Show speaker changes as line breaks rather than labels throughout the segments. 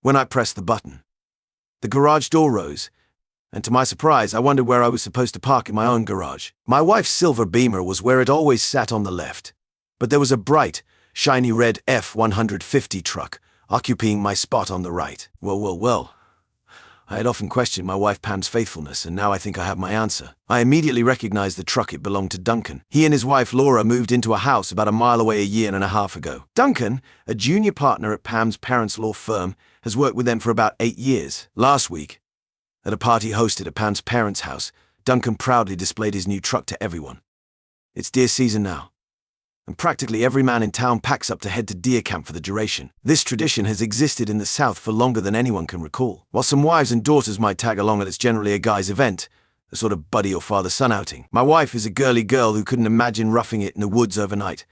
When I pressed the button, the garage door rose, and to my surprise, I wondered where I was supposed to park in my own garage. My wife's silver Beamer was where it always sat on the left, but there was a bright, shiny red F-150 truck occupying my spot on the right. Well. I had often questioned my wife Pam's faithfulness, and now I think I have my answer. I immediately recognized the truck. It belonged to Duncan. He and his wife Laura moved into a house about a mile away a year and a half ago. Duncan, a junior partner at Pam's parents' law firm, has worked with them for about 8 years. Last week, at a party hosted at Pam's parents' house, Duncan proudly displayed his new truck to everyone. It's deer season now, and practically every man in town packs up to head to deer camp for the duration. This tradition has existed in the South for longer than anyone can recall. While some wives and daughters might tag along, it's generally a guy's event, a sort of buddy or father-son outing. My wife is a girly girl who couldn't imagine roughing it in the woods overnight,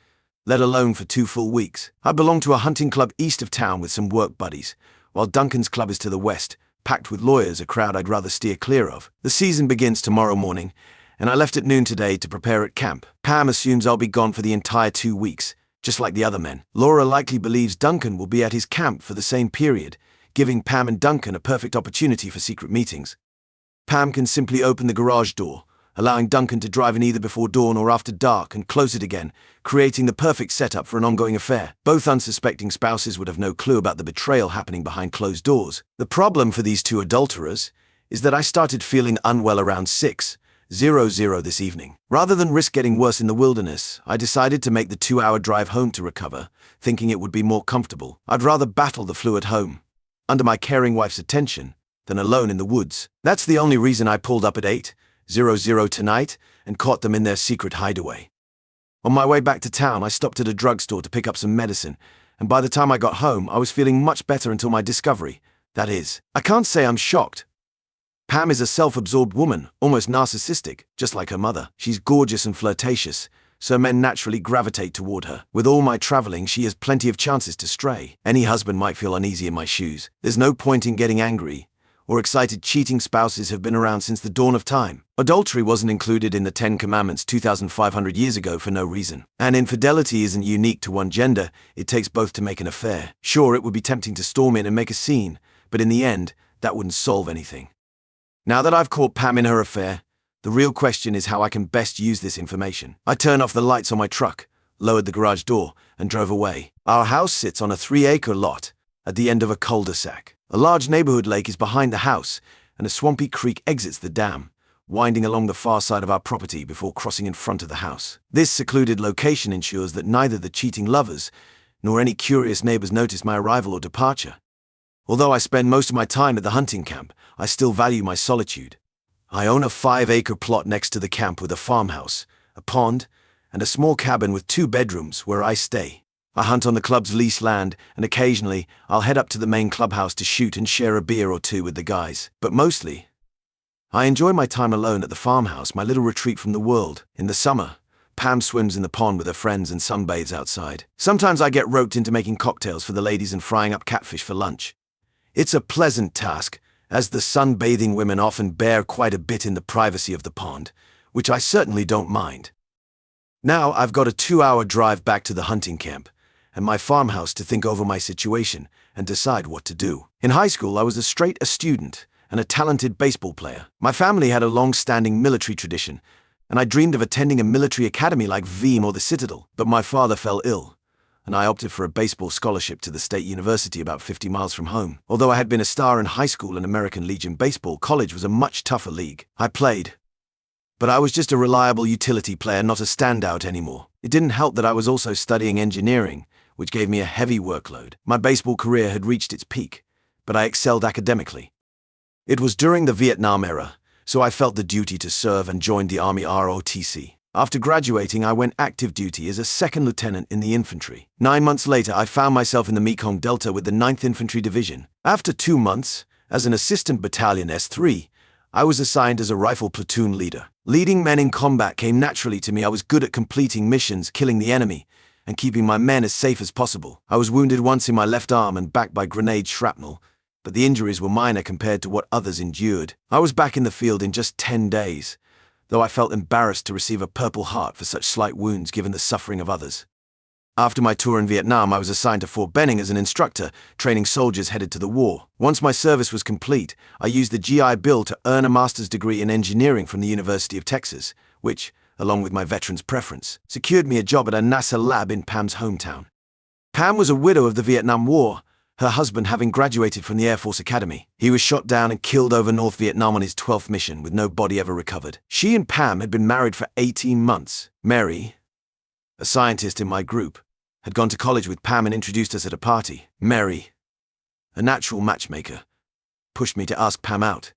let alone for 2 full weeks. I belong to a hunting club east of town with some work buddies, while Duncan's club is to the west, packed with lawyers, a crowd I'd rather steer clear of. The season begins tomorrow morning, and I left at noon today to prepare at camp. Pam assumes I'll be gone for the entire 2 weeks, just like the other men. Laura likely believes Duncan will be at his camp for the same period, giving Pam and Duncan a perfect opportunity for secret meetings. Pam can simply open the garage door, allowing Duncan to drive in either before dawn or after dark and close it again, creating the perfect setup for an ongoing affair. Both unsuspecting spouses would have no clue about the betrayal happening behind closed doors. The problem for these two adulterers is that I started feeling unwell around 6:00 this evening. Rather than risk getting worse in the wilderness, I decided to make the 2-hour drive home to recover, thinking it would be more comfortable. I'd rather battle the flu at home, under my caring wife's attention, than alone in the woods. That's the only reason I pulled up at 8:00 tonight and caught them in their secret hideaway. On my way back to town, I stopped at a drugstore to pick up some medicine, and by the time I got home, I was feeling much better until my discovery. That is, I can't say I'm shocked. Pam is a self-absorbed woman, almost narcissistic, just like her mother. She's gorgeous and flirtatious, so men naturally gravitate toward her. With all my traveling, she has plenty of chances to stray. Any husband might feel uneasy in my shoes. There's no point in getting angry or excited. Cheating spouses have been around since the dawn of time. Adultery wasn't included in the 10 Commandments 2,500 years ago for no reason. And infidelity isn't unique to one gender. It takes both to make an affair. Sure, it would be tempting to storm in and make a scene, but in the end, that wouldn't solve anything. Now that I've caught Pam in her affair, the real question is how I can best use this information. I turned off the lights on my truck, lowered the garage door, and drove away. Our house sits on a 3-acre lot at the end of a cul-de-sac. A large neighborhood lake is behind the house, and a swampy creek exits the dam, winding along the far side of our property before crossing in front of the house. This secluded location ensures that neither the cheating lovers nor any curious neighbors notice my arrival or departure. Although I spend most of my time at the hunting camp, I still value my solitude. I own a 5-acre plot next to the camp with a farmhouse, a pond, and a small cabin with 2 bedrooms where I stay. I hunt on the club's leased land, and occasionally I'll head up to the main clubhouse to shoot and share a beer or two with the guys. But mostly, I enjoy my time alone at the farmhouse, my little retreat from the world. In the summer, Pam swims in the pond with her friends and sunbathes outside. Sometimes I get roped into making cocktails for the ladies and frying up catfish for lunch. It's a pleasant task, as the sunbathing women often bear quite a bit in the privacy of the pond, which I certainly don't mind. Now I've got a 2-hour drive back to the hunting camp and my farmhouse to think over my situation and decide what to do. In high school, I was a student and a talented baseball player. My family had a long-standing military tradition, and I dreamed of attending a military academy like VEAM or the Citadel, but my father fell ill, and I opted for a baseball scholarship to the state university about 50 miles from home. Although I had been a star in high school and American Legion baseball, college was a much tougher league. I played, but I was just a reliable utility player, not a standout anymore. It didn't help that I was also studying engineering, which gave me a heavy workload. My baseball career had reached its peak, but I excelled academically. It was during the Vietnam era, so I felt the duty to serve and joined the Army ROTC. After graduating, I went active duty as a second lieutenant in the infantry. 9 months later, I found myself in the Mekong Delta with the 9th Infantry Division. After 2 months, as an assistant battalion S3, I was assigned as a rifle platoon leader. Leading men in combat came naturally to me. I was good at completing missions, killing the enemy, and keeping my men as safe as possible. I was wounded once in my left arm and back by grenade shrapnel, but the injuries were minor compared to what others endured. I was back in the field in just 10 days. Though I felt embarrassed to receive a Purple Heart for such slight wounds given the suffering of others. After my tour in Vietnam, I was assigned to Fort Benning as an instructor, training soldiers headed to the war. Once my service was complete, I used the GI Bill to earn a master's degree in engineering from the University of Texas, which, along with my veteran's preference, secured me a job at a NASA lab in Pam's hometown. Pam was a widow of the Vietnam War, her husband having graduated from the Air Force Academy. He was shot down and killed over North Vietnam on his 12th mission, with no body ever recovered. She and Pam had been married for 18 months. Mary, a scientist in my group, had gone to college with Pam and introduced us at a party. Mary, a natural matchmaker, pushed me to ask Pam out.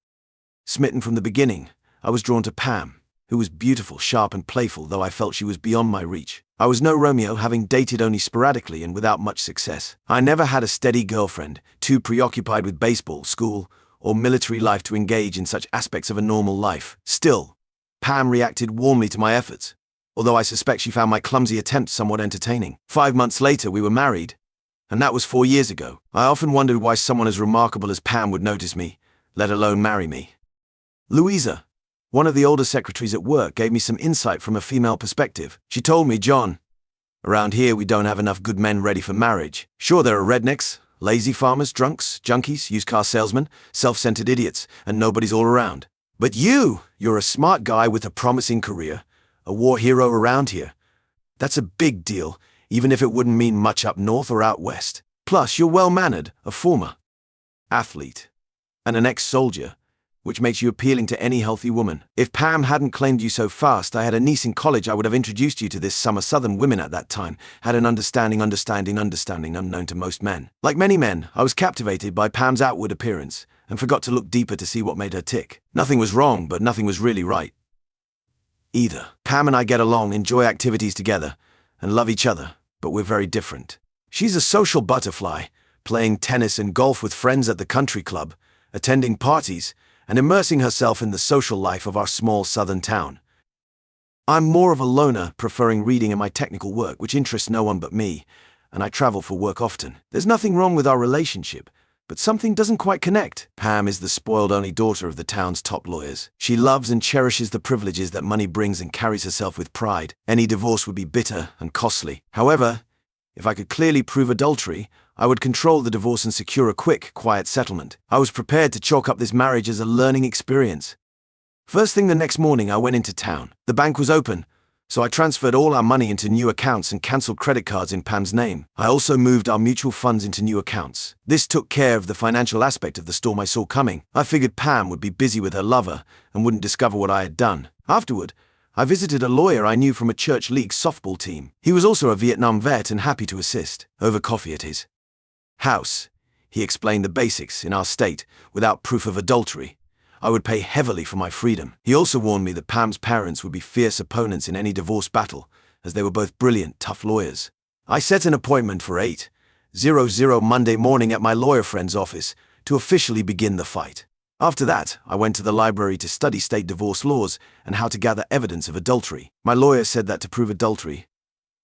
Smitten from the beginning, I was drawn to Pam, who was beautiful, sharp and playful, though I felt she was beyond my reach. I was no Romeo, having dated only sporadically and without much success. I never had a steady girlfriend, too preoccupied with baseball, school, or military life to engage in such aspects of a normal life. Still, Pam reacted warmly to my efforts, although I suspect she found my clumsy attempts somewhat entertaining. 5 months later, we were married, and that was 4 years ago. I often wondered why someone as remarkable as Pam would notice me, let alone marry me. Louisa, one of the older secretaries at work, gave me some insight from a female perspective. She told me, "John, around here we don't have enough good men ready for marriage. Sure, there are rednecks, lazy farmers, drunks, junkies, used car salesmen, self-centered idiots, and nobody's all around. But you're a smart guy with a promising career, a war hero around here. That's a big deal, even if it wouldn't mean much up north or out west. Plus, you're well-mannered, a former athlete, and an ex-soldier, which makes you appealing to any healthy woman. If Pam hadn't claimed you so fast, I had a niece in college I would have introduced you to this summer. Southern women at that time had an understanding unknown to most men. Like many men, I was captivated by Pam's outward appearance and forgot to look deeper to see what made her tick. Nothing was wrong, but nothing was really right either. Pam and I get along, enjoy activities together, and love each other, but we're very different. She's a social butterfly, playing tennis and golf with friends at the country club, attending parties, and immersing herself in the social life of our small southern town. I'm more of a loner, preferring reading and my technical work, which interests no one but me, and I travel for work often. There's nothing wrong with our relationship, but something doesn't quite connect. Pam is the spoiled only daughter of the town's top lawyers. She loves and cherishes the privileges that money brings and carries herself with pride. Any divorce would be bitter and costly. However, if I could clearly prove adultery, I would control the divorce and secure a quick, quiet settlement. I was prepared to chalk up this marriage as a learning experience. First thing the next morning, I went into town. The bank was open, so I transferred all our money into new accounts and cancelled credit cards in Pam's name. I also moved our mutual funds into new accounts. This took care of the financial aspect of the storm I saw coming. I figured Pam would be busy with her lover and wouldn't discover what I had done. Afterward, I visited a lawyer I knew from a church league softball team. He was also a Vietnam vet and happy to assist. Over coffee at his house, he explained the basics in our state without proof of adultery. I would pay heavily for my freedom. He also warned me that Pam's parents would be fierce opponents in any divorce battle, as they were both brilliant, tough lawyers. I set an appointment for 8:00 Monday morning at my lawyer friend's office to officially begin the fight. After that, I went to the library to study state divorce laws and how to gather evidence of adultery. My lawyer said that to prove adultery,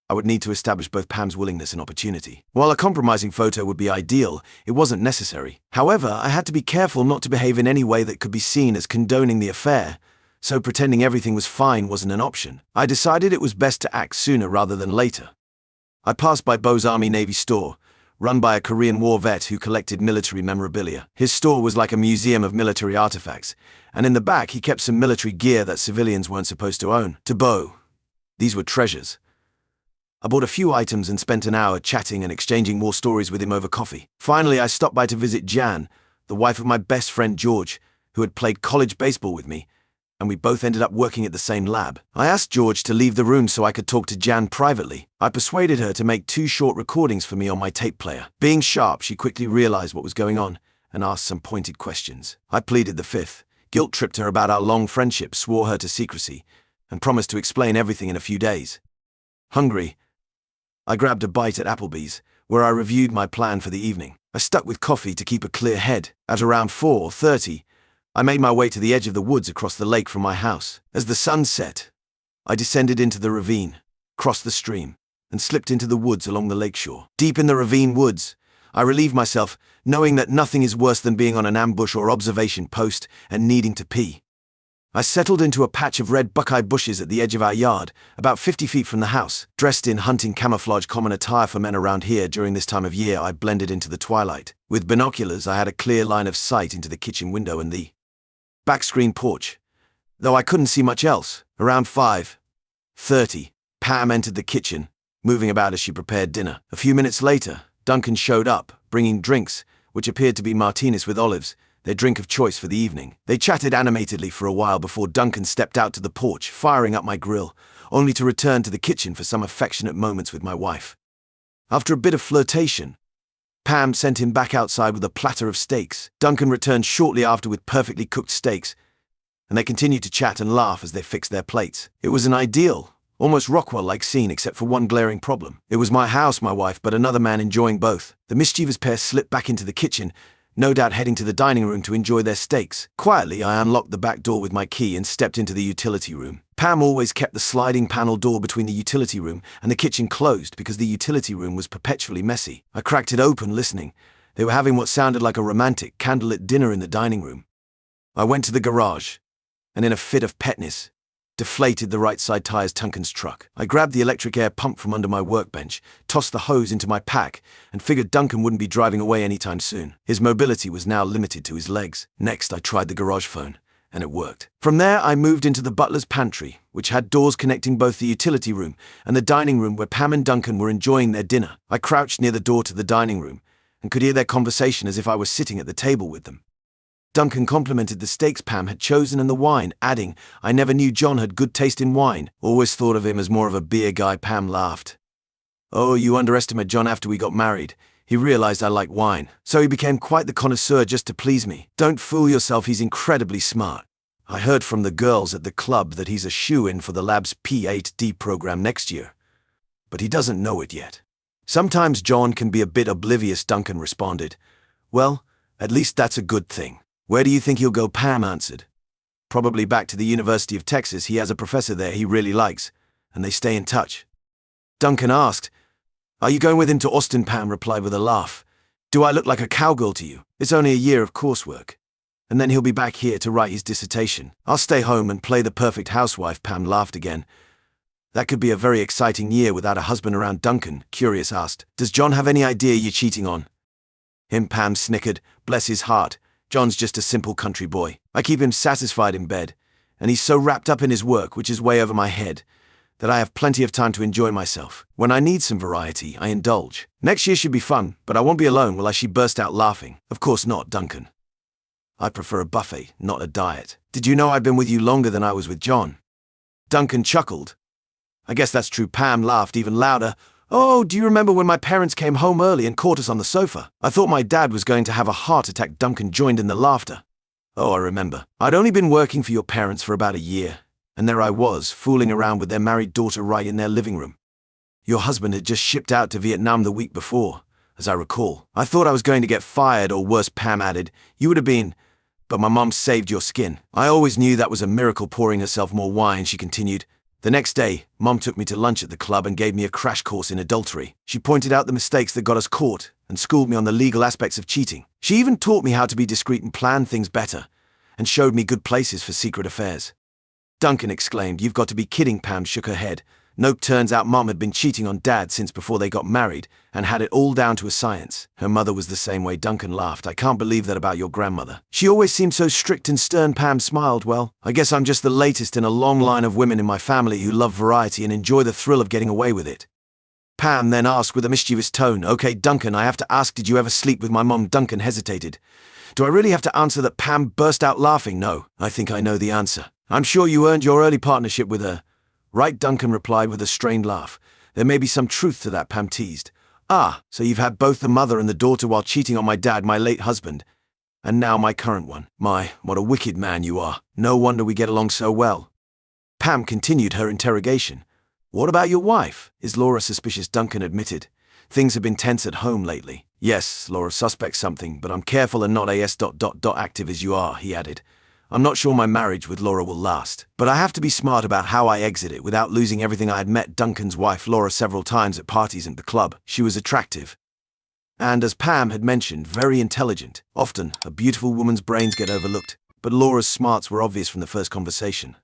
I would need to establish both Pam's willingness and opportunity. While a compromising photo would be ideal, it wasn't necessary. However, I had to be careful not to behave in any way that could be seen as condoning the affair, so pretending everything was fine wasn't an option. I decided it was best to act sooner rather than later. I passed by Bo's Army-Navy store, run by a Korean War vet who collected military memorabilia. His store was like a museum of military artifacts, and in the back he kept some military gear that civilians weren't supposed to own. To Bo, these were treasures. I bought a few items and spent an hour chatting and exchanging more stories with him over coffee. Finally, I stopped by to visit Jan, the wife of my best friend George, who had played college baseball with me, and we both ended up working at the same lab. I asked George to leave the room so I could talk to Jan privately. I persuaded her to make 2 short recordings for me on my tape player. Being sharp, she quickly realized what was going on and asked some pointed questions. I pleaded the fifth, guilt-tripped her about our long friendship, swore her to secrecy, and promised to explain everything in a few days. Hungry, I grabbed a bite at Applebee's, where I reviewed my plan for the evening. I stuck with coffee to keep a clear head. At around 4:30, I made my way to the edge of the woods across the lake from my house. As the sun set, I descended into the ravine, crossed the stream, and slipped into the woods along the lakeshore. Deep in the ravine woods, I relieved myself, knowing that nothing is worse than being on an ambush or observation post and needing to pee. I settled into a patch of red buckeye bushes at the edge of our yard, about 50 feet from the house. Dressed in hunting camouflage, common attire for men around here during this time of year, I blended into the twilight. With binoculars, I had a clear line of sight into the kitchen window and the back screen porch, though I couldn't see much else. Around 5:30, Pam entered the kitchen, moving about as she prepared dinner. A few minutes later, Duncan showed up, bringing drinks, which appeared to be martinis with olives, their drink of choice for the evening. They chatted animatedly for a while before Duncan stepped out to the porch, firing up my grill, only to return to the kitchen for some affectionate moments with my wife. After a bit of flirtation, Pam sent him back outside with a platter of steaks. Duncan returned shortly after with perfectly cooked steaks, and they continued to chat and laugh as they fixed their plates. It was an ideal, almost Rockwell-like scene, except for one glaring problem. It was my house, my wife, but another man enjoying both. The mischievous pair slipped back into the kitchen, no doubt heading to the dining room to enjoy their steaks. Quietly, I unlocked the back door with my key and stepped into the utility room. Pam always kept the sliding panel door between the utility room and the kitchen closed because the utility room was perpetually messy. I cracked it open, listening. They were having what sounded like a romantic, candlelit dinner in the dining room. I went to the garage, and in a fit of petness, deflated the right side tires Duncan's truck. I grabbed the electric air pump from under my workbench, tossed the hose into my pack, and figured Duncan wouldn't be driving away anytime soon. His mobility was now limited to his legs. Next, I tried the garage phone, and it worked. From there, I moved into the butler's pantry, which had doors connecting both the utility room and the dining room where Pam and Duncan were enjoying their dinner. I crouched near the door to the dining room and could hear their conversation as if I was sitting at the table with them. Duncan complimented the steaks Pam had chosen and the wine, adding, "I never knew John had good taste in wine. Always thought of him as more of a beer guy." Pam laughed. "Oh, you underestimated John after we got married. He realized I like wine, so he became quite the connoisseur just to please me. Don't fool yourself, he's incredibly smart. I heard from the girls at the club that he's a shoo-in for the lab's P8D program next year. But he doesn't know it yet." "Sometimes John can be a bit oblivious," Duncan responded. "Well, at least that's a good thing." "Where do you think he'll go?" Pam answered. "Probably back to the University of Texas. He has a professor there he really likes, and they stay in touch." Duncan asked, "Are you going with him to Austin?" Pam replied with a laugh. "Do I look like a cowgirl to you? It's only a year of coursework. And then he'll be back here to write his dissertation. I'll stay home and play the perfect housewife." Pam laughed again. "That could be a very exciting year without a husband around." Duncan, curious, asked, "Does John have any idea you're cheating on him?" Pam snickered. "Bless his heart. John's just a simple country boy. I keep him satisfied in bed, and he's so wrapped up in his work, which is way over my head, that I have plenty of time to enjoy myself. When I need some variety, I indulge. Next year should be fun, but I won't be alone, will I?" She burst out laughing. "Of course not, Duncan. I prefer a buffet, not a diet. Did you know I've been with you longer than I was with John?" Duncan chuckled. "I guess that's true." Pam laughed even louder. "Oh, do you remember when my parents came home early and caught us on the sofa? I thought my dad was going to have a heart attack." Duncan joined in the laughter. "Oh, I remember. I'd only been working for your parents for about a year, and there I was, fooling around with their married daughter right in their living room. Your husband had just shipped out to Vietnam the week before, as I recall. I thought I was going to get fired or worse," Pam added. "You would have been, but my mom saved your skin." "I always knew that was a miracle." Pouring herself more wine, she continued. "The next day, Mom took me to lunch at the club and gave me a crash course in adultery. She pointed out the mistakes that got us caught and schooled me on the legal aspects of cheating. She even taught me how to be discreet and plan things better, and showed me good places for secret affairs." Duncan exclaimed. "You've got to be kidding." Pam shook her head. "Nope, turns out Mom had been cheating on Dad since before they got married and had it all down to a science. Her mother was the same way." Duncan laughed. "I can't believe that about your grandmother. She always seemed so strict and stern." Pam smiled. "Well, I guess I'm just the latest in a long line of women in my family who love variety and enjoy the thrill of getting away with it." Pam then asked with a mischievous tone, "Okay, Duncan, I have to ask, did you ever sleep with my mom?" Duncan hesitated. "Do I really have to answer that?" Pam burst out laughing. "No, I think I know the answer. I'm sure you earned your early partnership with her." "Right," Duncan replied with a strained laugh. "There may be some truth to that," Pam teased. "Ah, so you've had both the mother and the daughter while cheating on my dad, my late husband, and now my current one. My, what a wicked man you are. No wonder we get along so well." Pam continued her interrogation. "What about your wife? Is Laura suspicious?" Duncan admitted. "Things have been tense at home lately." "Yes, Laura suspects something, but I'm careful and not active as you are," he added. "I'm not sure my marriage with Laura will last, but I have to be smart about how I exit it without losing everything." I had met Duncan's wife Laura several times at parties and the club. She was attractive, and as Pam had mentioned, very intelligent. Often, a beautiful woman's brains get overlooked, but Laura's smarts were obvious from the first conversation.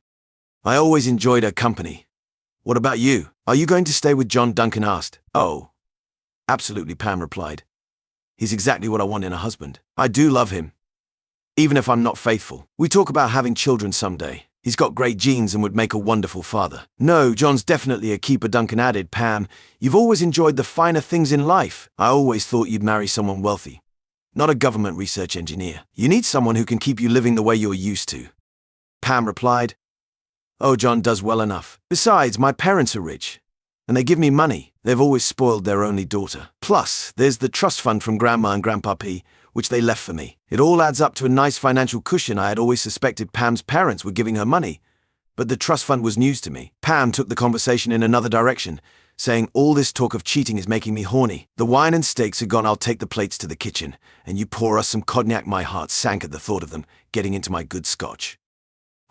I always enjoyed her company. What about you? Are you going to stay with John? Duncan asked. Oh, absolutely, Pam replied. He's exactly what I want in a husband. I do love him, even if I'm not faithful. We talk about having children someday. He's got great genes and would make a wonderful father. No, John's definitely a keeper, Duncan added. Pam, you've always enjoyed the finer things in life. I always thought you'd marry someone wealthy, not a government research engineer. You need someone who can keep you living the way you're used to. Pam replied, Oh, John does well enough. Besides, my parents are rich, and they give me money. They've always spoiled their only daughter. Plus, there's the trust fund from Grandma and Grandpa P, which they left for me. It all adds up to a nice financial cushion. I had always suspected Pam's parents were giving her money, but the trust fund was news to me. Pam took the conversation in another direction, saying, all this talk of cheating is making me horny. The wine and steaks are gone. I'll take the plates to the kitchen, and you pour us some cognac. My heart sank at the thought of them getting into my good scotch.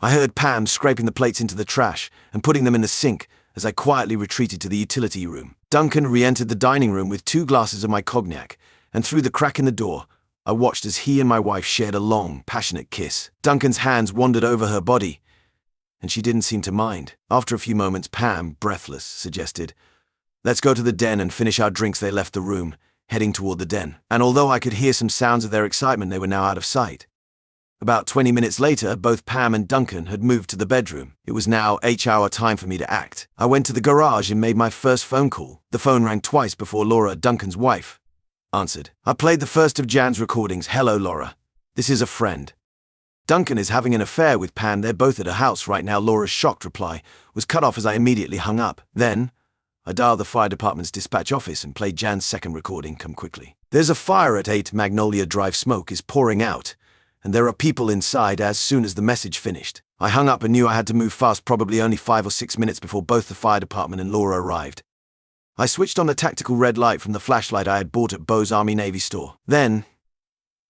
I heard Pam scraping the plates into the trash and putting them in the sink as I quietly retreated to the utility room. Duncan re-entered the dining room with 2 glasses of my cognac, and through the crack in the door, I watched as he and my wife shared a long, passionate kiss. Duncan's hands wandered over her body, and she didn't seem to mind. After a few moments, Pam, breathless, suggested, Let's go to the den and finish our drinks. They left the room, heading toward the den, and although I could hear some sounds of their excitement, they were now out of sight. About 20 minutes later, both Pam and Duncan had moved to the bedroom. It was now H-hour time for me to act. I went to the garage and made my first phone call. The phone rang twice before Laura, Duncan's wife, answered. I played the first of Jan's recordings. Hello, Laura. This is a friend. Duncan is having an affair with Pam. They're both at her house right now. Laura's shocked reply was cut off as I immediately hung up. Then, I dialed the fire department's dispatch office and played Jan's second recording. Come quickly. There's a fire at 8 Magnolia Drive. Smoke is pouring out, and there are people inside. As soon as the message finished, I hung up and knew I had to move fast. Probably only 5 or 6 minutes before both the fire department and Laura arrived. I switched on the tactical red light from the flashlight I had bought at Bo's Army Navy store. Then,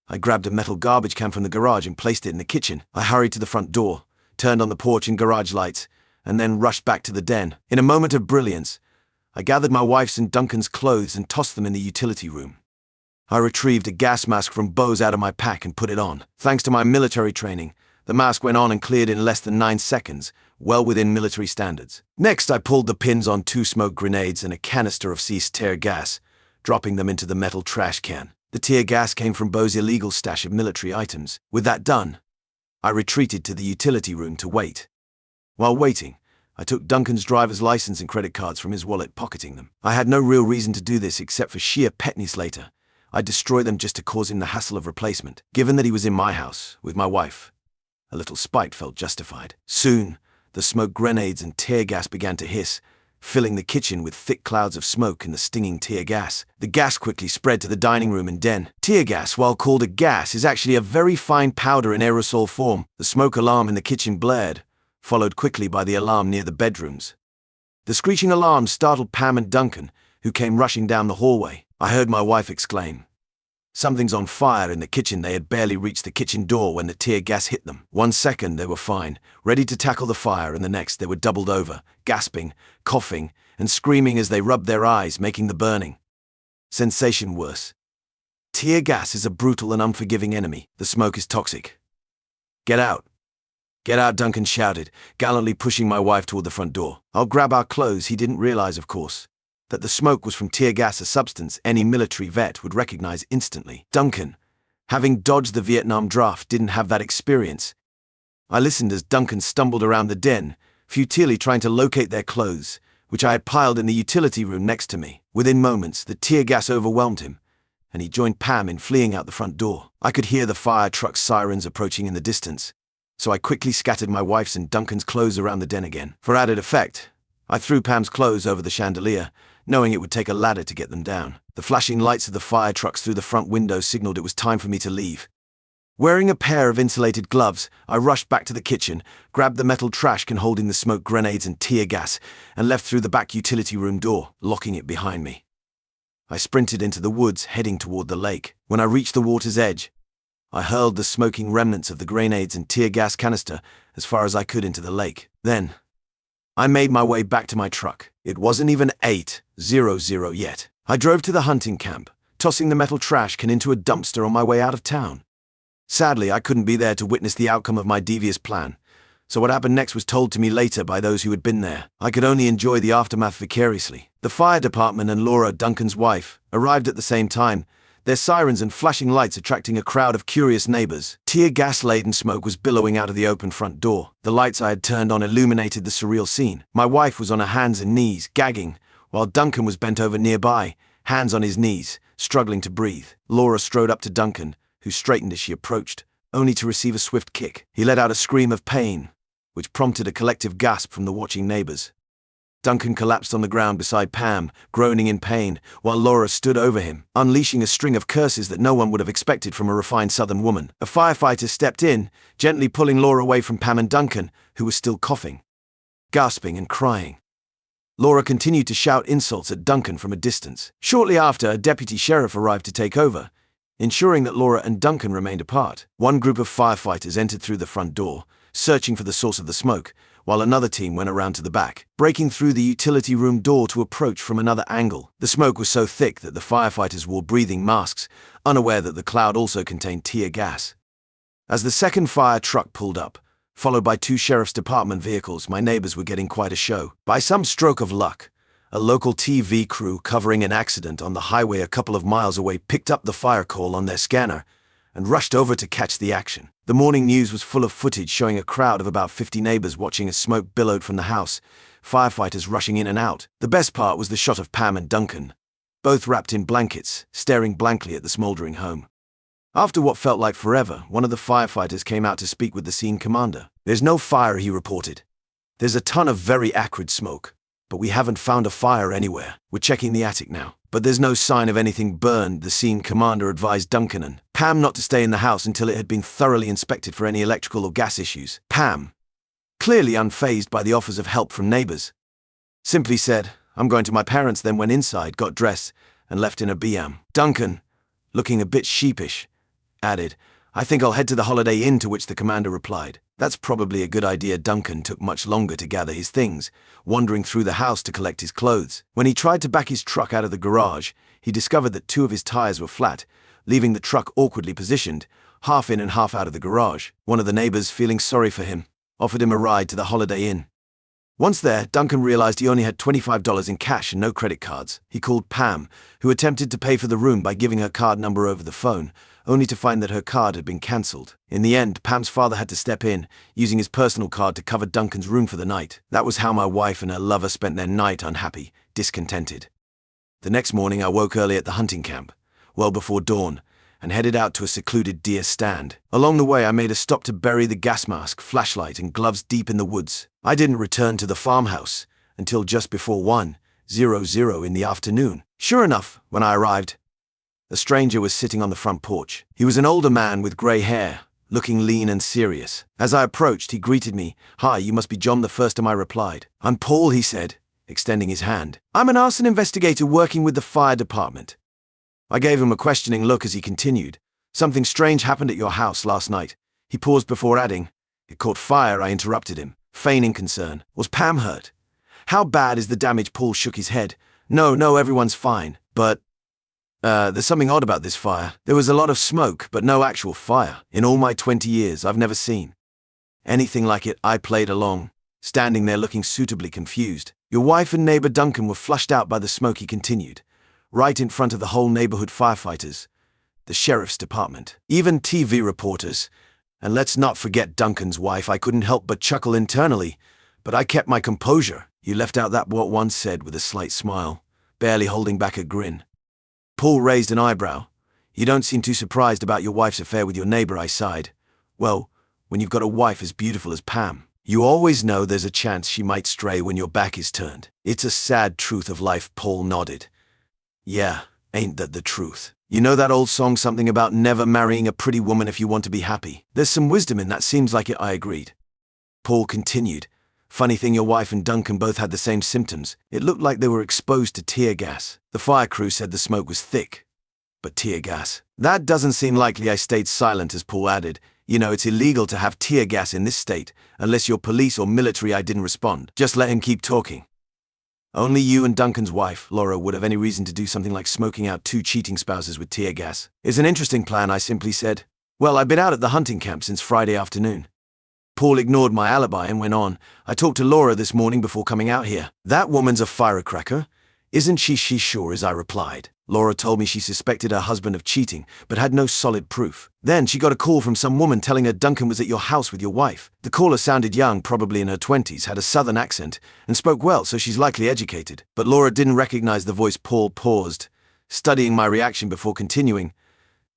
I grabbed a metal garbage can from the garage and placed it in the kitchen. I hurried to the front door, turned on the porch and garage lights, and then rushed back to the den. In a moment of brilliance, I gathered my wife's and Duncan's clothes and tossed them in the utility room. I retrieved a gas mask from Bo's out of my pack and put it on. Thanks to my military training, the mask went on and cleared in less than 9 seconds, well within military standards. Next, I pulled the pins on 2 smoke grenades and a canister of ceased tear gas, dropping them into the metal trash can. The tear gas came from Bo's illegal stash of military items. With that done, I retreated to the utility room to wait. While waiting, I took Duncan's driver's license and credit cards from his wallet, pocketing them. I had no real reason to do this except for sheer petness. Later, I'd destroy them just to cause him the hassle of replacement. Given that he was in my house, with my wife, a little spite felt justified. Soon, the smoke grenades and tear gas began to hiss, filling the kitchen with thick clouds of smoke and the stinging tear gas. The gas quickly spread to the dining room and den. Tear gas, while called a gas, is actually a very fine powder in aerosol form. The smoke alarm in the kitchen blared, followed quickly by the alarm near the bedrooms. The screeching alarm startled Pam and Duncan, who came rushing down the hallway. I heard my wife exclaim, "Something's on fire!" in the kitchen. They had barely reached the kitchen door when the tear gas hit them. 1 second they were fine, ready to tackle the fire, and the next they were doubled over, gasping, coughing, and screaming as they rubbed their eyes, making the burning sensation worse. Tear gas is a brutal and unforgiving enemy. The smoke is toxic. "Get out! Get out!" Duncan shouted, gallantly pushing my wife toward the front door. "I'll grab our clothes." He didn't realize, of course, that the smoke was from tear gas, a substance any military vet would recognize instantly. Duncan, having dodged the Vietnam draft, didn't have that experience. I listened as Duncan stumbled around the den, futilely trying to locate their clothes, which I had piled in the utility room next to me. Within moments, the tear gas overwhelmed him, and he joined Pam in fleeing out the front door. I could hear the fire truck sirens approaching in the distance, so I quickly scattered my wife's and Duncan's clothes around the den again. For added effect, I threw Pam's clothes over the chandelier, knowing it would take a ladder to get them down. The flashing lights of the fire trucks through the front window signaled it was time for me to leave. Wearing a pair of insulated gloves, I rushed back to the kitchen, grabbed the metal trash can holding the smoke grenades and tear gas, and left through the back utility room door, locking it behind me. I sprinted into the woods, heading toward the lake. When I reached the water's edge, I hurled the smoking remnants of the grenades and tear gas canister as far as I could into the lake. Then, I made my way back to my truck. It wasn't even 8:00 yet. I drove to the hunting camp, tossing the metal trash can into a dumpster on my way out of town. Sadly, I couldn't be there to witness the outcome of my devious plan, so what happened next was told to me later by those who had been there. I could only enjoy the aftermath vicariously. The fire department and Laura, Duncan's wife, arrived at the same time, their sirens and flashing lights attracting a crowd of curious neighbors. Tear gas-laden smoke was billowing out of the open front door. The lights I had turned on illuminated the surreal scene. My wife was on her hands and knees, gagging, while Duncan was bent over nearby, hands on his knees, struggling to breathe. Laura strode up to Duncan, who straightened as she approached, only to receive a swift kick. He let out a scream of pain, which prompted a collective gasp from the watching neighbors. Duncan collapsed on the ground beside Pam, groaning in pain, while Laura stood over him, unleashing a string of curses that no one would have expected from a refined Southern woman. A firefighter stepped in, gently pulling Laura away from Pam and Duncan, who was still coughing, gasping and crying. Laura continued to shout insults at Duncan from a distance. Shortly after, a deputy sheriff arrived to take over, ensuring that Laura and Duncan remained apart. One group of firefighters entered through the front door, searching for the source of the smoke, while another team went around to the back, breaking through the utility room door to approach from another angle. The smoke was so thick that the firefighters wore breathing masks, unaware that the cloud also contained tear gas. As the second fire truck pulled up, followed by 2 sheriff's department vehicles, my neighbors were getting quite a show. By some stroke of luck, a local TV crew covering an accident on the highway a couple of miles away picked up the fire call on their scanner and rushed over to catch the action. The morning news was full of footage showing a crowd of about 50 neighbors watching as smoke billowed from the house, firefighters rushing in and out. The best part was the shot of Pam and Duncan, both wrapped in blankets, staring blankly at the smoldering home. After what felt like forever, one of the firefighters came out to speak with the scene commander. "There's no fire," he reported. "There's a ton of very acrid smoke, but we haven't found a fire anywhere. We're checking the attic now. But there's no sign of anything burned," the scene commander advised Duncan and Pam not to stay in the house until it had been thoroughly inspected for any electrical or gas issues. Pam, clearly unfazed by the offers of help from neighbors, simply said, "I'm going to my parents," then went inside, got dressed, and left in a BM. Duncan, looking a bit sheepish, added, "I think I'll head to the Holiday Inn," to which the commander replied, "That's probably a good idea." Duncan took much longer to gather his things, wandering through the house to collect his clothes. When he tried to back his truck out of the garage, he discovered that 2 of his tires were flat, leaving the truck awkwardly positioned, half in and half out of the garage. One of the neighbors, feeling sorry for him, offered him a ride to the Holiday Inn. Once there, Duncan realized he only had $25 in cash and no credit cards. He called Pam, who attempted to pay for the room by giving her card number over the phone, only to find that her card had been cancelled. In the end, Pam's father had to step in, using his personal card to cover Duncan's room for the night. That was how my wife and her lover spent their night, unhappy, discontented. The next morning I woke early at the hunting camp, well before dawn, and headed out to a secluded deer stand. Along the way I made a stop to bury the gas mask, flashlight, and gloves deep in the woods. I didn't return to the farmhouse until just before 1:00 in the afternoon. Sure enough, when I arrived, a stranger was sitting on the front porch. He was an older man with grey hair, looking lean and serious. As I approached, he greeted me. "Hi, you must be John," the first time I replied. "I'm Paul," he said, extending his hand. "I'm an arson investigator working with the fire department." I gave him a questioning look as he continued. "Something strange happened at your house last night." He paused before adding, "It caught fire." I interrupted him, feigning concern. "Was Pam hurt? How bad is the damage?" Paul shook his head. No, everyone's fine. But there's something odd about this fire. There was a lot of smoke, but no actual fire. In all my 20 years, I've never seen anything like it." I played along, standing there looking suitably confused. "Your wife and neighbor Duncan were flushed out by the smoke," he continued, "right in front of the whole neighborhood, firefighters, the sheriff's department, even TV reporters, and let's not forget Duncan's wife." I couldn't help but chuckle internally, but I kept my composure. "You left out that," what one said with a slight smile, barely holding back a grin. Paul raised an eyebrow. "You don't seem too surprised about your wife's affair with your neighbor," I sighed. "Well, when you've got a wife as beautiful as Pam, you always know there's a chance she might stray when your back is turned. It's a sad truth of life." Paul nodded. "Yeah, ain't that the truth? You know that old song, something about never marrying a pretty woman if you want to be happy? There's some wisdom in that, seems like it." I agreed. Paul continued, "Funny thing, your wife and Duncan both had the same symptoms. It looked like they were exposed to tear gas. The fire crew said the smoke was thick, but tear gas. That doesn't seem likely." I stayed silent as Paul added, "You know, it's illegal to have tear gas in this state, unless you're police or military." I didn't respond. Just let him keep talking. "Only you and Duncan's wife, Laura, would have any reason to do something like smoking out 2 cheating spouses with tear gas." "It's an interesting plan," I simply said. Well, I've been out at the hunting camp since Friday afternoon. Paul ignored my alibi and went on. I talked to Laura this morning before coming out here. That woman's a firecracker. Isn't she? She sure is, I replied. Laura told me she suspected her husband of cheating, but had no solid proof. Then she got a call from some woman telling her Duncan was at your house with your wife. The caller sounded young, probably in her 20s, had a southern accent, and spoke well, so she's likely educated. But Laura didn't recognize the voice. Paul paused, studying my reaction before continuing.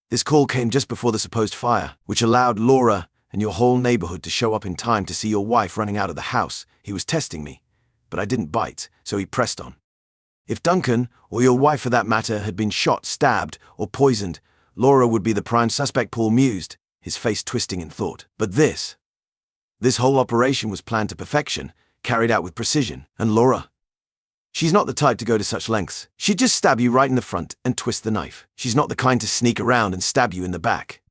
This call came just before the supposed fire, which allowed Laura and your whole neighborhood to show up in time to see your wife running out of the house. He was testing me, but I didn't bite, so he pressed on. If Duncan, or your wife for that matter, had been shot, stabbed, or poisoned, Laura would be the prime suspect, Paul mused, his face twisting in thought. But this whole operation was planned to perfection, carried out with precision, and Laura? She's not the type to go to such lengths. She'd just stab you right in the front and twist the knife. She's not the kind to sneak around and stab you in the back.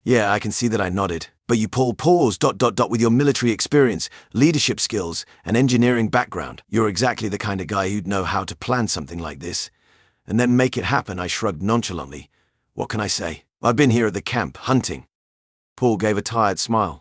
Yeah, I can see that I nodded. But you, Paul, paused, with your military experience, leadership skills, and engineering background. You're exactly the kind of guy who'd know how to plan something like this, and then make it happen. I shrugged nonchalantly. What can I say? I've been here at the camp, hunting. Paul gave a tired smile.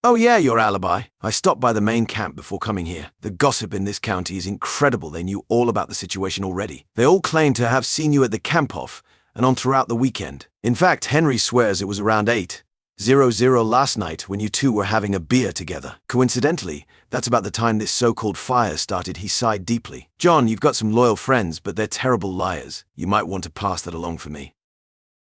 Oh yeah, your alibi. I stopped by the main camp before coming here. The gossip in this county is incredible. They knew all about the situation already. They all claim to have seen you at the camp-off and on throughout the weekend. In fact, Henry swears it was around 8:00 last night when you two were having a beer together. Coincidentally, that's about the time this so-called fire started. He sighed deeply. John, you've got some loyal friends, but they're terrible liars. You might want to pass that along for me.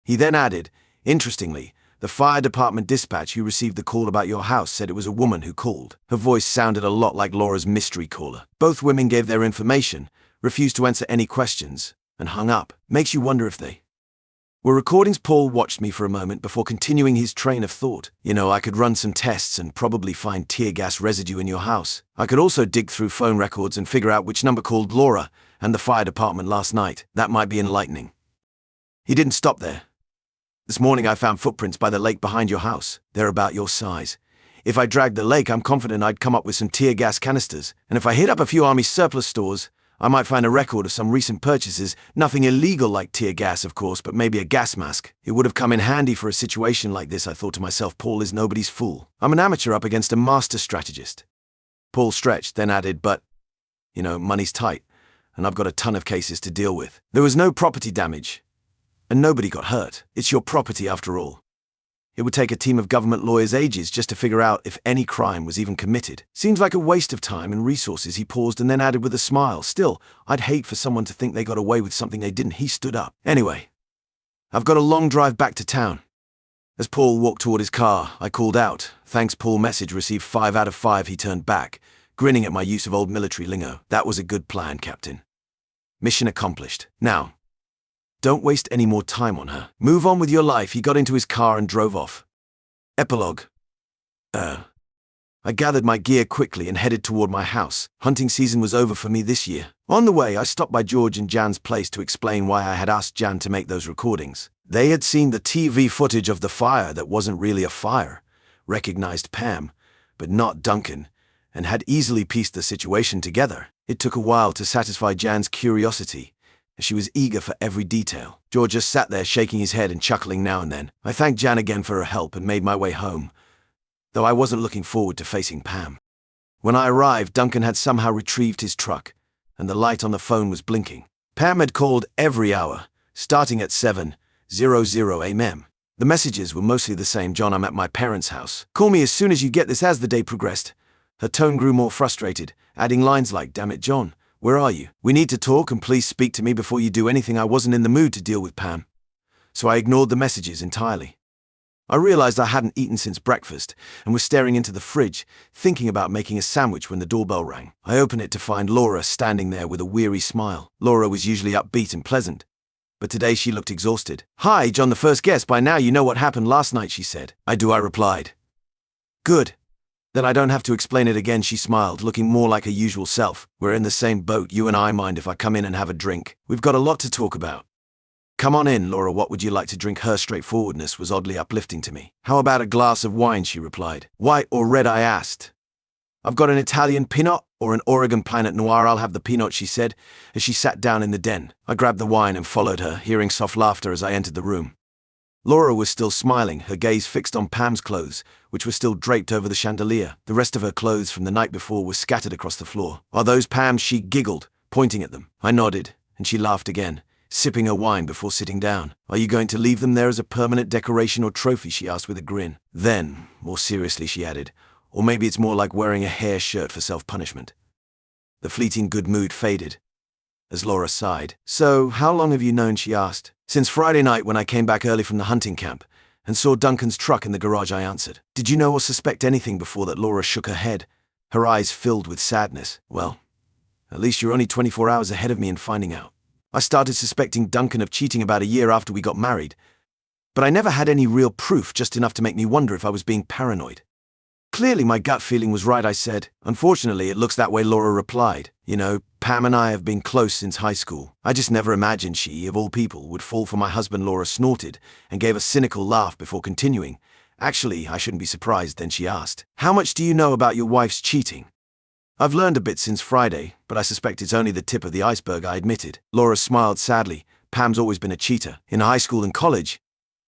He then added, interestingly, the fire department dispatch who received the call about your house said it was a woman who called. Her voice sounded a lot like Laura's mystery caller. Both women gave their information, refused to answer any questions, and hung up. Makes you wonder if they were recordings. Paul watched me for a moment before continuing his train of thought. You know, I could run some tests and probably find tear gas residue in your house. I could also dig through phone records and figure out which number called Laura and the fire department last night. That might be enlightening. He didn't stop there. This morning I found footprints by the lake behind your house. They're about your size. If I dragged the lake, I'm confident I'd come up with some tear gas canisters. And if I hit up a few Army surplus stores, I might find a record of some recent purchases. Nothing illegal like tear gas, of course, but maybe a gas mask. It would have come in handy for a situation like this, I thought to myself. Paul is nobody's fool. I'm an amateur up against a master strategist. Paul stretched, then added, but, you know, money's tight, and I've got a ton of cases to deal with. There was no property damage, and nobody got hurt. It's your property after all. It would take a team of government lawyers ages just to figure out if any crime was even committed. Seems like a waste of time and resources. He paused and then added with a smile, still, I'd hate for someone to think they got away with something they didn't. He stood up. Anyway, I've got a long drive back to town. As Paul walked toward his car, I called out. Thanks, Paul. Message received 5 out of 5. He turned back, grinning at my use of old military lingo. That was a good plan, Captain. Mission accomplished. Now, don't waste any more time on her. Move on with your life. He got into his car and drove off. Epilogue. I gathered my gear quickly and headed toward my house. Hunting season was over for me this year. On the way, I stopped by George and Jan's place to explain why I had asked Jan to make those recordings. They had seen the TV footage of the fire that wasn't really a fire, recognized Pam, but not Duncan, and had easily pieced the situation together. It took a while to satisfy Jan's curiosity, as she was eager for every detail. George just sat there shaking his head and chuckling now and then. I thanked Jan again for her help and made my way home, though I wasn't looking forward to facing Pam. When I arrived, Duncan had somehow retrieved his truck, and the light on the phone was blinking. Pam had called every hour, starting at 7:00 a.m. The messages were mostly the same. John, I'm at my parents' house. Call me as soon as you get this. As the day progressed, her tone grew more frustrated, adding lines like, damn it, John, where are you? We need to talk, and please speak to me before you do anything. I wasn't in the mood to deal with Pam, so I ignored the messages entirely. I realized I hadn't eaten since breakfast and was staring into the fridge, thinking about making a sandwich when the doorbell rang. I opened it to find Laura standing there with a weary smile. Laura was usually upbeat and pleasant, but today she looked exhausted. Hi, John, the first guest. By now you know what happened last night, she said. I do, I replied. Good. Then I don't have to explain it again, she smiled, looking more like her usual self. We're in the same boat, you and I. Mind if I come in and have a drink? We've got a lot to talk about. Come on in, Laura. What would you like to drink? Her straightforwardness was oddly uplifting to me. How about a glass of wine, she replied. White or red, I asked. I've got an Italian Pinot or an Oregon Planet Noir. I'll have the Pinot, she said, as she sat down in the den. I grabbed the wine and followed her, hearing soft laughter as I entered the room. Laura was still smiling, her gaze fixed on Pam's clothes, which were still draped over the chandelier. The rest of her clothes from the night before were scattered across the floor. "Are those Pam's?" she giggled, pointing at them. I nodded, and she laughed again, sipping her wine before sitting down. "Are you going to leave them there as a permanent decoration or trophy?" she asked with a grin. Then, more seriously, she added, "Or maybe it's more like wearing a hair shirt for self-punishment." The fleeting good mood faded as Laura sighed. "So, how long have you known?" she asked. "Since Friday night when I came back early from the hunting camp and saw Duncan's truck in the garage," I answered. "Did you know or suspect anything before that?" Laura shook her head, her eyes filled with sadness. "Well, at least you're only 24 hours ahead of me in finding out. I started suspecting Duncan of cheating about a year after we got married, but I never had any real proof, just enough to make me wonder if I was being paranoid." "Clearly my gut feeling was right," I said. "Unfortunately, it looks that way," Laura replied. "You know, Pam and I have been close since high school. I just never imagined she, of all people, would fall for my husband." Laura snorted and gave a cynical laugh before continuing. "Actually, I shouldn't be surprised." Then she asked, "How much do you know about your wife's cheating?" "I've learned a bit since Friday, but I suspect it's only the tip of the iceberg," I admitted. Laura smiled sadly. "Pam's always been a cheater. In high school and college,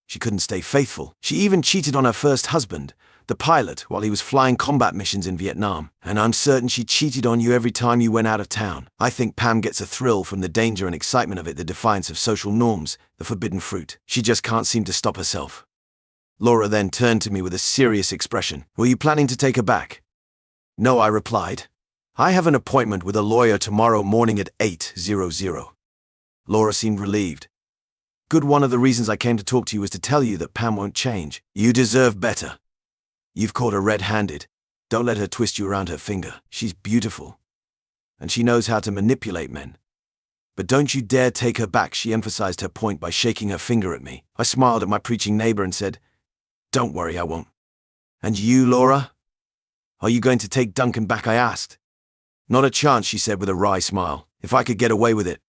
she couldn't stay faithful. She even cheated on her first husband, the pilot, while he was flying combat missions in Vietnam. And I'm certain she cheated on you every time you went out of town. I think Pam gets a thrill from the danger and excitement of it, the defiance of social norms, the forbidden fruit. She just can't seem to stop herself." Laura then turned to me with a serious expression. "Were you planning to take her back?" "No," I replied. "I have an appointment with a lawyer tomorrow morning at 8:00. Laura seemed relieved. "Good. One of the reasons I came to talk to you was to tell you that Pam won't change. You deserve better. You've caught her red-handed. Don't let her twist you around her finger. She's beautiful, and she knows how to manipulate men. But don't you dare take her back." She emphasized her point by shaking her finger at me. I smiled at my preaching neighbor and said, "Don't worry, I won't." "And you, Laura? Are you going to take Duncan back?" I asked. "Not a chance," she said with a wry smile. "If I could get away with it,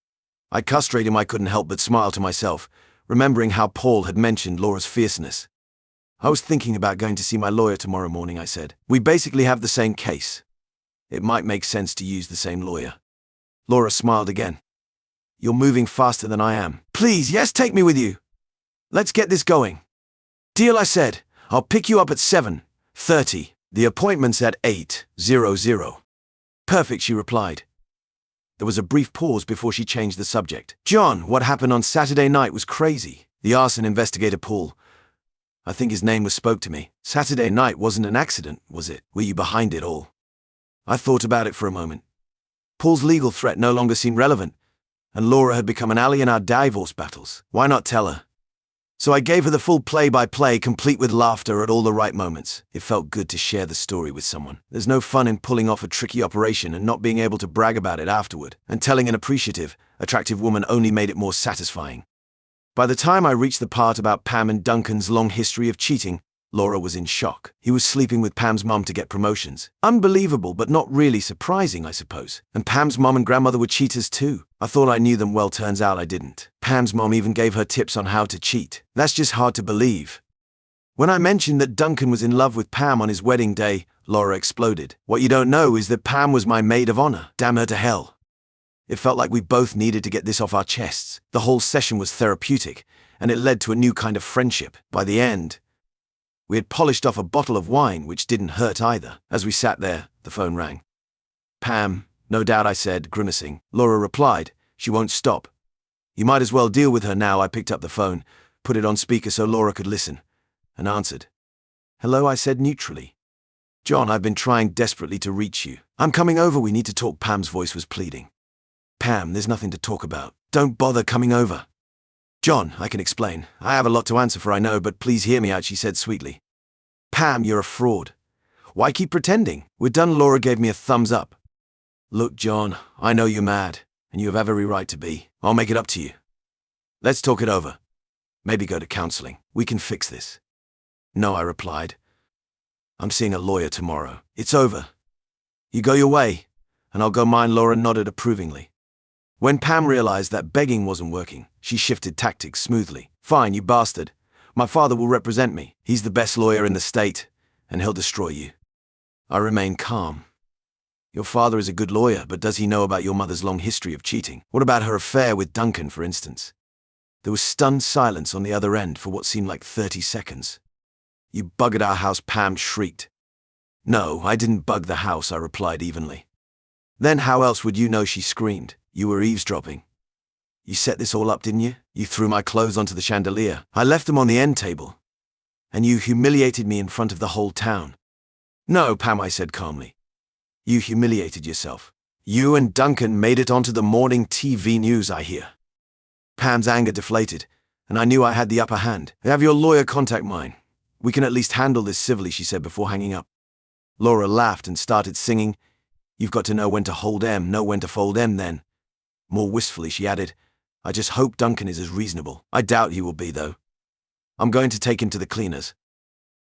I'd castrate him." I couldn't help but smile to myself, remembering how Paul had mentioned Laura's fierceness. "I was thinking about going to see my lawyer tomorrow morning," I said. "We basically have the same case. It might make sense to use the same lawyer." Laura smiled again. "You're moving faster than I am." "Please, yes, take me with you. Let's get this going." "Deal," I said. "I'll pick you up at 7:30. The appointment's at 8:00. "Perfect," she replied. There was a brief pause before she changed the subject. "John, what happened on Saturday night was crazy." The arson investigator, Paul, I think his name was, spoke to me. "Saturday night wasn't an accident, was it? Were you behind it all?" I thought about it for a moment. Paul's legal threat no longer seemed relevant, and Laura had become an ally in our divorce battles. Why not tell her? So I gave her the full play-by-play, complete with laughter at all the right moments. It felt good to share the story with someone. There's no fun in pulling off a tricky operation and not being able to brag about it afterward. And telling an appreciative, attractive woman only made it more satisfying. By the time I reached the part about Pam and Duncan's long history of cheating, Laura was in shock. He was sleeping with Pam's mum to get promotions. Unbelievable, but not really surprising, I suppose. And Pam's mum and grandmother were cheaters too. I thought I knew them well, turns out I didn't. Pam's mum even gave her tips on how to cheat. That's just hard to believe. When I mentioned that Duncan was in love with Pam on his wedding day, Laura exploded. "What you don't know is that Pam was my maid of honor. Damn her to hell." It felt like we both needed to get this off our chests. The whole session was therapeutic, and it led to a new kind of friendship. By the end, we had polished off a bottle of wine, which didn't hurt either. As we sat there, the phone rang. "Pam, no doubt," I said, grimacing. Laura replied, "She won't stop. You might as well deal with her now." I picked up the phone, put it on speaker so Laura could listen, and answered. "Hello," I said neutrally. "John, I've been trying desperately to reach you." "I'm coming over, we need to talk." Pam's voice was pleading. "Pam, there's nothing to talk about. Don't bother coming over." "John, I can explain. I have a lot to answer for, I know, but please hear me out," she said sweetly. "Pam, you're a fraud. Why keep pretending? We're done." Laura gave me a thumbs up. "Look, John, I know you're mad, and you have every right to be. I'll make it up to you. Let's talk it over. Maybe go to counseling. We can fix this." "No," I replied. "I'm seeing a lawyer tomorrow. It's over. You go your way, and I'll go mine." Laura nodded approvingly. When Pam realized that begging wasn't working, she shifted tactics smoothly. "Fine, you bastard. My father will represent me. He's the best lawyer in the state, and he'll destroy you." I remained calm. "Your father is a good lawyer, but does he know about your mother's long history of cheating? What about her affair with Duncan, for instance?" There was stunned silence on the other end for what seemed like 30 seconds. "You buggered our house," Pam shrieked. "No, I didn't bug the house," I replied evenly. "Then how else would you know?" she screamed. "You were eavesdropping. You set this all up, didn't you? You threw my clothes onto the chandelier. I left them on the end table. And you humiliated me in front of the whole town." "No, Pam," I said calmly. "You humiliated yourself. You and Duncan made it onto the morning TV news, I hear." Pam's anger deflated, and I knew I had the upper hand. "Have your lawyer contact mine. We can at least handle this civilly," she said before hanging up. Laura laughed and started singing, "You've got to know when to hold M, know when to fold M then." More wistfully, she added, "I just hope Duncan is as reasonable. I doubt he will be, though. I'm going to take him to the cleaners."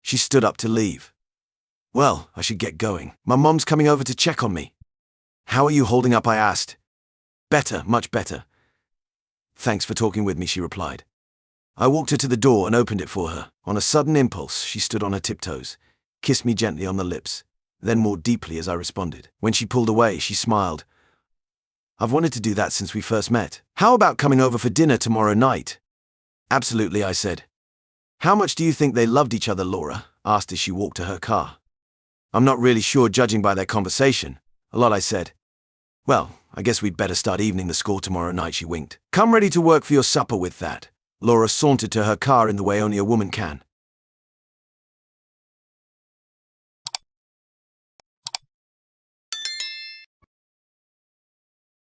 She stood up to leave. "Well, I should get going. My mom's coming over to check on me." "How are you holding up?" I asked. "Better, much better." "Thanks for talking with me," she replied. I walked her to the door and opened it for her. On a sudden impulse, she stood on her tiptoes, kissed me gently on the lips, then more deeply as I responded. When she pulled away, she smiled. "I've wanted to do that since we first met. How about coming over for dinner tomorrow night?" "Absolutely," I said. "How much do you think they loved each other?" Laura asked as she walked to her car. "I'm not really sure, judging by their conversation." "A lot," I said. "Well, I guess we'd better start evening the score tomorrow night," she winked. "Come ready to work for your supper with that." Laura sauntered to her car in the way only a woman can.